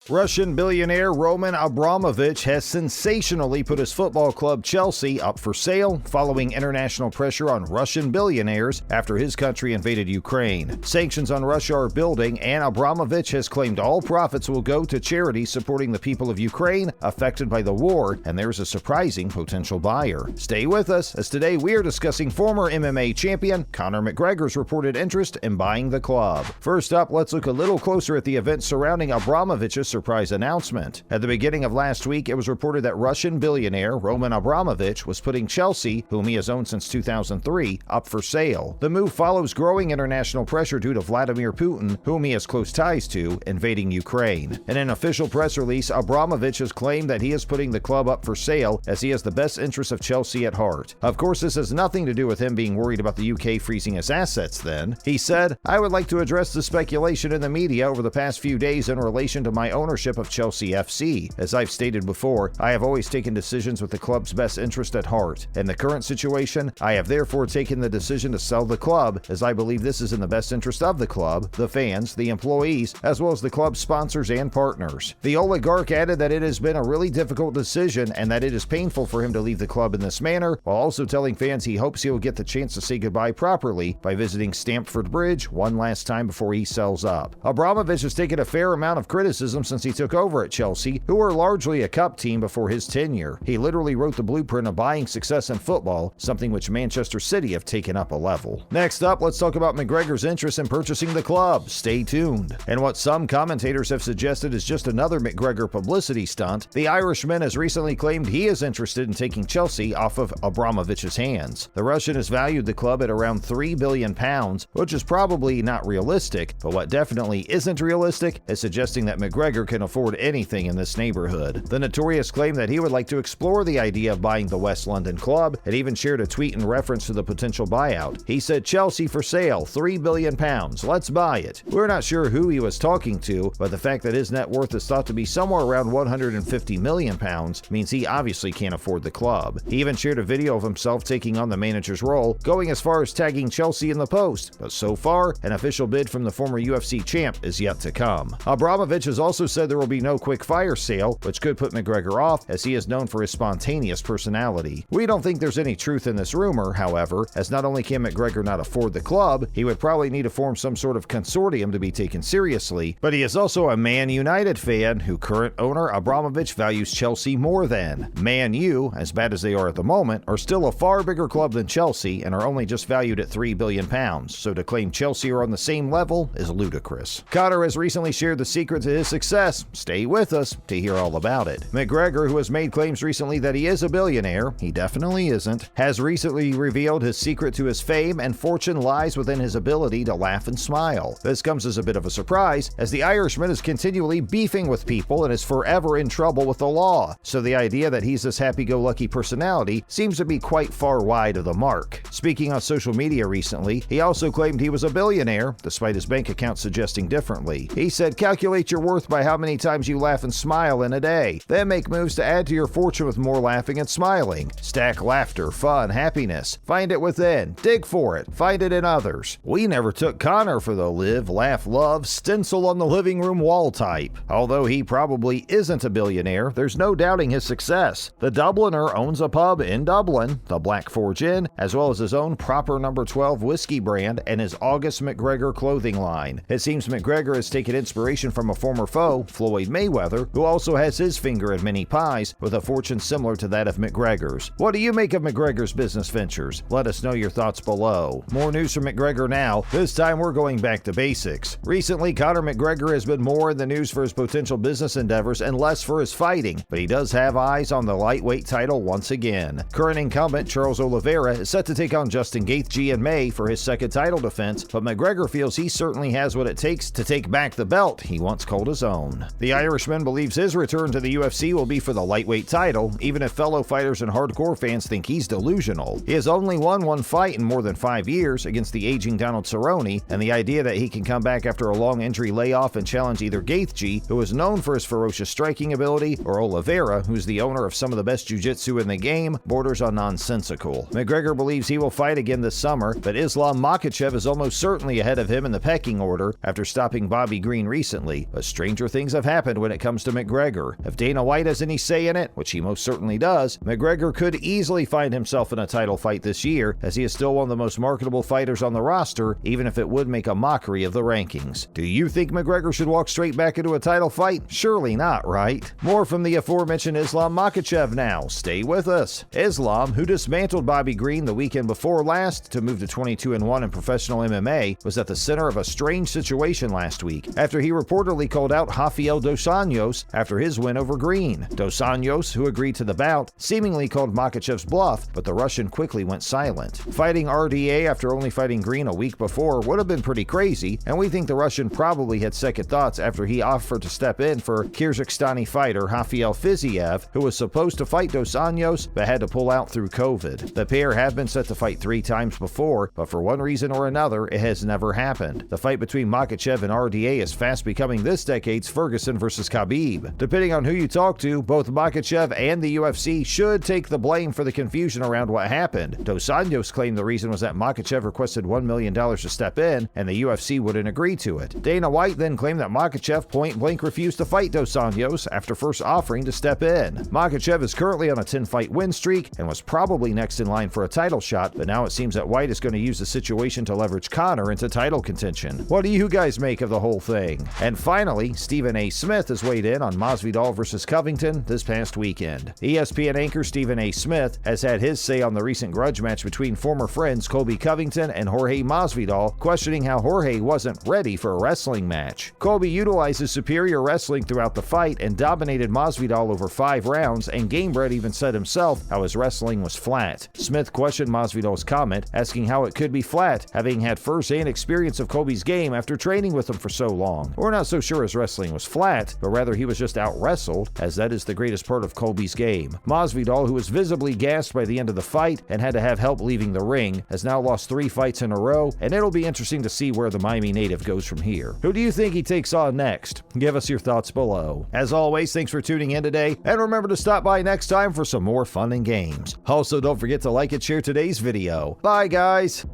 Russian billionaire Roman Abramovich has sensationally put his football club Chelsea up for sale following international pressure on Russian billionaires after his country invaded Ukraine. Sanctions on Russia are building, and Abramovich has claimed all profits will go to charities supporting the people of Ukraine affected by the war, and there's a surprising potential buyer. Stay with us, as today we are discussing former MMA champion Conor McGregor's reported interest in buying the club. First up, let's look a little closer at the events surrounding Abramovich's surprise announcement. At the beginning of last week, it was reported that Russian billionaire Roman Abramovich was putting Chelsea, whom he has owned since 2003, up for sale. The move follows growing international pressure due to Vladimir Putin, whom he has close ties to, invading Ukraine. In an official press release, Abramovich has claimed that he is putting the club up for sale as he has the best interests of Chelsea at heart. Of course, this has nothing to do with him being worried about the UK freezing his assets then. He said, "I would like to address the speculation in the media over the past few days in relation to my ownership of Chelsea FC. As I've stated before, I have always taken decisions with the club's best interest at heart. In the current situation, I have therefore taken the decision to sell the club, as I believe this is in the best interest of the club, the fans, the employees, as well as the club's sponsors and partners." The oligarch added that it has been a really difficult decision and that it is painful for him to leave the club in this manner, while also telling fans he hopes he will get the chance to say goodbye properly by visiting Stamford Bridge one last time before he sells up. Abramovich has taken a fair amount of criticism since he took over at Chelsea, who were largely a cup team before his tenure. He literally wrote the blueprint of buying success in football, something which Manchester City have taken up a level. Next up, let's talk about McGregor's interest in purchasing the club. Stay tuned. And what some commentators have suggested is just another McGregor publicity stunt, the Irishman has recently claimed he is interested in taking Chelsea off of Abramovich's hands. The Russian has valued the club at around £3 billion, which is probably not realistic, but what definitely isn't realistic is suggesting that McGregor can afford anything in this neighborhood. The Notorious claimed that he would like to explore the idea of buying the West London club, and even shared a tweet in reference to the potential buyout. He said, "Chelsea for sale, £3 billion, let's buy it." We're not sure who he was talking to, but the fact that his net worth is thought to be somewhere around £150 million means he obviously can't afford the club. He even shared a video of himself taking on the manager's role, going as far as tagging Chelsea in the post, but so far, an official bid from the former UFC champ is yet to come. Abramovich has also said there will be no quick fire sale, which could put McGregor off, as he is known for his spontaneous personality. We don't think there's any truth in this rumor, however, as not only can McGregor not afford the club, he would probably need to form some sort of consortium to be taken seriously, but he is also a Man United fan who current owner Abramovich values Chelsea more than. Man U, as bad as they are at the moment, are still a far bigger club than Chelsea and are only just valued at £3 billion, so to claim Chelsea are on the same level is ludicrous. Conor has recently shared the secret to his success. Stay with us to hear all about it. McGregor, who has made claims recently that he is a billionaire, he definitely isn't, has recently revealed his secret to his fame and fortune lies within his ability to laugh and smile. This comes as a bit of a surprise, as the Irishman is continually beefing with people and is forever in trouble with the law, so the idea that he's this happy-go-lucky personality seems to be quite far wide of the mark. Speaking on social media recently, he also claimed he was a billionaire, despite his bank account suggesting differently. He said, "Calculate your worth by how many times you laugh and smile in a day. Then make moves to add to your fortune with more laughing and smiling. Stack laughter, fun, happiness. Find it within. Dig for it. Find it in others." We never took Conor for the live, laugh, love, stencil on the living room wall type. Although he probably isn't a billionaire, there's no doubting his success. The Dubliner owns a pub in Dublin, the Black Forge Inn, as well as his own proper No. 12 whiskey brand and his August McGregor clothing line. It seems McGregor has taken inspiration from a former foe, Floyd Mayweather, who also has his finger in many pies, with a fortune similar to that of McGregor's. What do you make of McGregor's business ventures? Let us know your thoughts below. More news from McGregor now. This time we're going back to basics. Recently, Conor McGregor has been more in the news for his potential business endeavors and less for his fighting, but he does have eyes on the lightweight title once again. Current incumbent Charles Oliveira is set to take on Justin Gaethje in May for his second title defense, but McGregor feels he certainly has what it takes to take back the belt he once called his own. The Irishman believes his return to the UFC will be for the lightweight title, even if fellow fighters and hardcore fans think he's delusional. He has only won one fight in more than 5 years against the aging Donald Cerrone, and the idea that he can come back after a long injury layoff and challenge either Gaethje, who is known for his ferocious striking ability, or Oliveira, who's the owner of some of the best jiu-jitsu in the game, borders on nonsensical. McGregor believes he will fight again this summer, but Islam Makhachev is almost certainly ahead of him in the pecking order after stopping Bobby Green recently, but stranger things have happened when it comes to McGregor. If Dana White has any say in it, which he most certainly does, McGregor could easily find himself in a title fight this year, as he is still one of the most marketable fighters on the roster, even if it would make a mockery of the rankings. Do you think McGregor should walk straight back into a title fight? Surely not, right? More from the aforementioned Islam Makhachev now. Stay with us. Islam, who dismantled Bobby Green the weekend before last to move to 22-1 in professional MMA, was at the center of a strange situation last week after he reportedly called out Rafael dos Anjos after his win over Green. Dos Anjos, who agreed to the bout, seemingly called Makhachev's bluff, but the Russian quickly went silent. Fighting RDA after only fighting Green a week before would have been pretty crazy, and we think the Russian probably had second thoughts after he offered to step in for Kyrgyzstani fighter Rafael Fiziev, who was supposed to fight Dos Anjos but had to pull out through COVID. The pair have been set to fight 3 times before, but for one reason or another, it has never happened. The fight between Makhachev and RDA is fast becoming this decade's Ferguson versus Khabib. Depending on who you talk to, both Makhachev and the UFC should take the blame for the confusion around what happened. Dos Anjos claimed the reason was that Makhachev requested $1 million to step in, and the UFC wouldn't agree to it. Dana White then claimed that Makhachev point-blank refused to fight Dos Anjos after first offering to step in. Makhachev is currently on a 10-fight win streak and was probably next in line for a title shot, but now it seems that White is going to use the situation to leverage Conor into title contention. What do you guys make of the whole thing? And finally, Stephen A. Smith has weighed in on Masvidal versus Covington this past weekend. ESPN anchor Stephen A. Smith has had his say on the recent grudge match between former friends Colby Covington and Jorge Masvidal, questioning how Jorge wasn't ready for a wrestling match. Colby utilized his superior wrestling throughout the fight and dominated Masvidal over 5 rounds, and Gamebred even said himself how his wrestling was flat. Smith questioned Masvidal's comment, asking how it could be flat, having had first-hand experience of Colby's game after training with him for so long. We're not so sure his wrestling was flat, but rather he was just out-wrestled, as that is the greatest part of Colby's game. Masvidal, who was visibly gassed by the end of the fight and had to have help leaving the ring, has now lost 3 fights in a row, and it'll be interesting to see where the Miami native goes from here. Who do you think he takes on next? Give us your thoughts below. As always, thanks for tuning in today, and remember to stop by next time for some more fun and games. Also, don't forget to like and share today's video. Bye, guys!